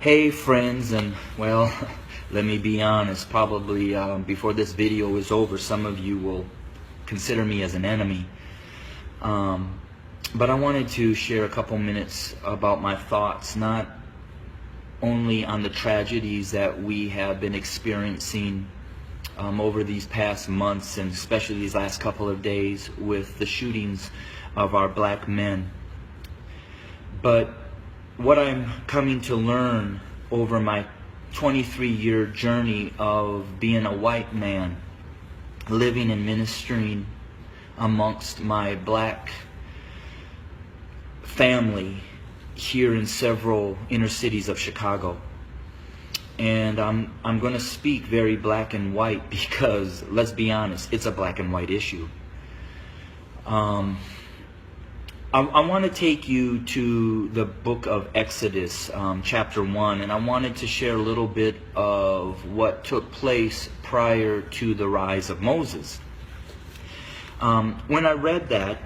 Hey friends, and well, let me be honest, probably before this video is over, some of you will consider me as an enemy. But I wanted to share a couple minutes about my thoughts, not only on the tragedies that we have been experiencing over these past months, and especially these last couple of days with the shootings of our black men, but what I'm coming to learn over my 23-year journey of being a white man, living and ministering amongst my black family here in several inner cities of Chicago. And I'm going to speak very black and white because, let's be honest, it's a black and white issue. I want to take you to the book of Exodus, chapter 1, and I wanted to share a little bit of what took place prior to the rise of Moses. When I read that,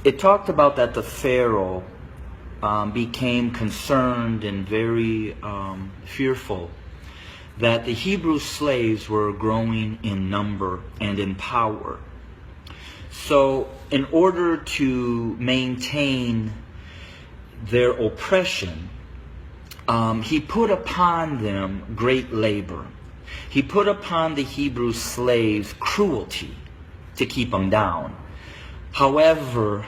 it talked about that the Pharaoh became concerned and very fearful that the Hebrew slaves were growing in number and in power. So in order to maintain their oppression, he put upon them great labor. He put upon the Hebrew slaves cruelty to keep them down. However,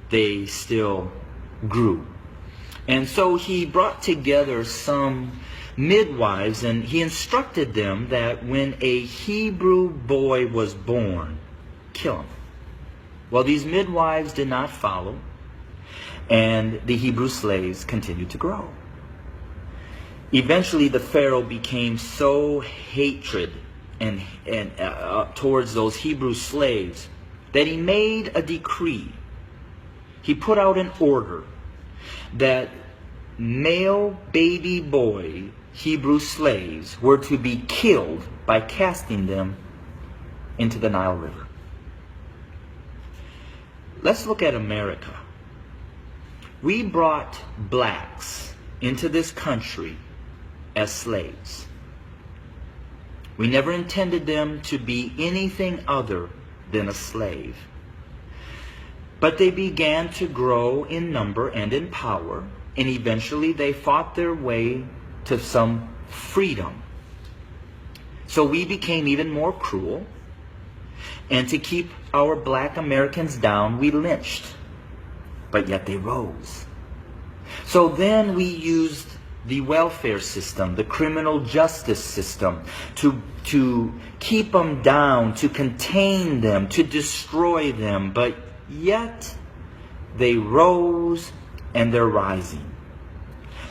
they still grew. And so he brought together some midwives, and he instructed them that when a Hebrew boy was born, kill him. Well, these midwives did not follow, and the Hebrew slaves continued to grow. Eventually, the Pharaoh became so hatred and towards those Hebrew slaves that he made a decree. He put out an order that male baby boy Hebrew slaves were to be killed by casting them into the Nile River. Let's look at America. We brought blacks into this country as slaves. We never intended them to be anything other than a slave. But they began to grow in number and in power, and eventually they fought their way to some freedom. So we became even more cruel. And to keep our black Americans down, we lynched. But yet they rose. So then we used the welfare system, the criminal justice system, to keep them down, to contain them, to destroy them. But yet they rose, and they're rising.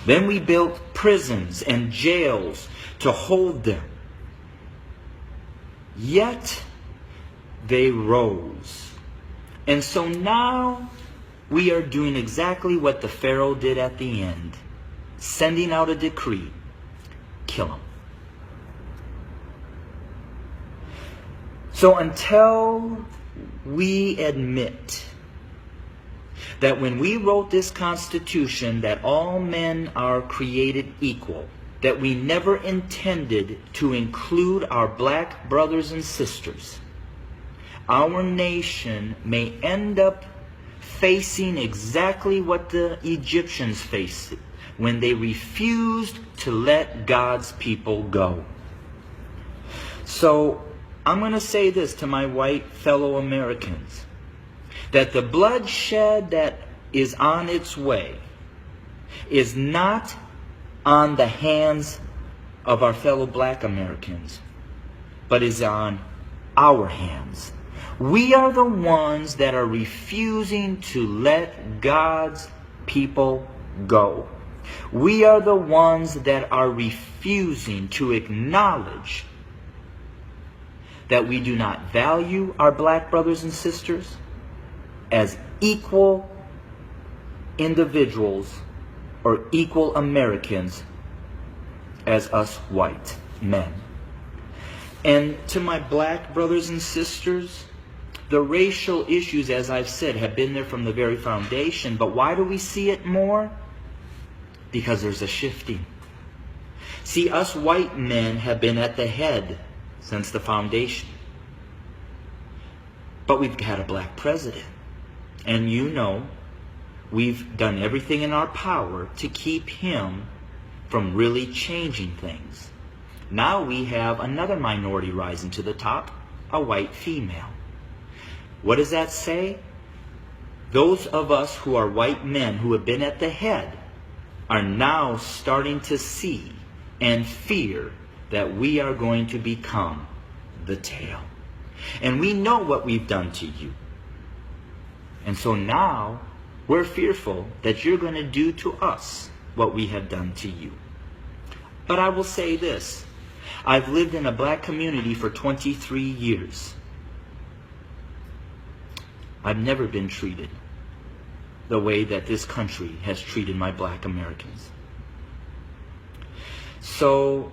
Then we built prisons and jails to hold them. Yet they rose. And so now we are doing exactly what the Pharaoh did at the end, sending out a decree: kill them. So until we admit that when we wrote this Constitution that all men are created equal, that we never intended to include our black brothers and sisters, our nation may end up facing exactly what the Egyptians faced when they refused to let God's people go. So I'm going to say this to my white fellow Americans, that the bloodshed that is on its way is not on the hands of our fellow black Americans, but is on our hands. We are the ones that are refusing to let God's people go. We are the ones that are refusing to acknowledge that we do not value our black brothers and sisters as equal individuals or equal Americans as us white men. And to my black brothers and sisters, the racial issues, as I've said, have been there from the very foundation. But why do we see it more? Because there's a shifting. See, us white men have been at the head since the foundation. But we've had a black president. And you know, we've done everything in our power to keep him from really changing things. Now we have another minority rising to the top, a white female. What does that say? Those of us who are white men who have been at the head are now starting to see and fear that we are going to become the tail. And we know what we've done to you. And so now we're fearful that you're going to do to us what we have done to you. But I will say this. I've lived in a black community for 23 years. I've never been treated the way that this country has treated my black Americans. So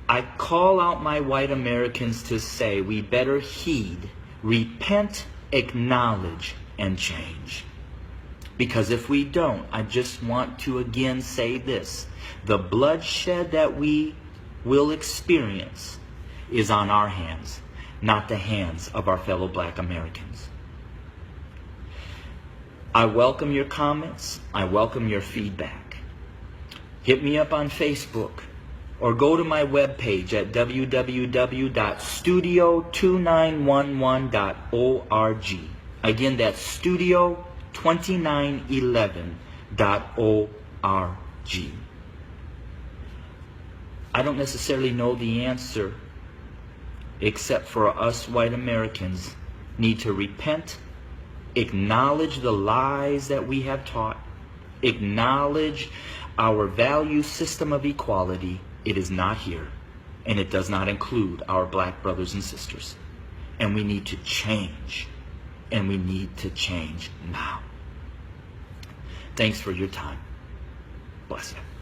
I call out my white Americans to say we better heed, repent, acknowledge, and change. Because if we don't, I just want to again say this. The bloodshed that we will experience is on our hands, not the hands of our fellow black Americans. I welcome your comments. I welcome your feedback. Hit me up on Facebook or go to my webpage at www.studio2911.org. Again, that's studio2911.org. I don't necessarily know the answer, except for us white Americans need to repent, acknowledge the lies that we have taught, acknowledge our value system of equality. It is not here, and it does not include our black brothers and sisters. And we need to change, and we need to change now. Thanks for your time. Bless you.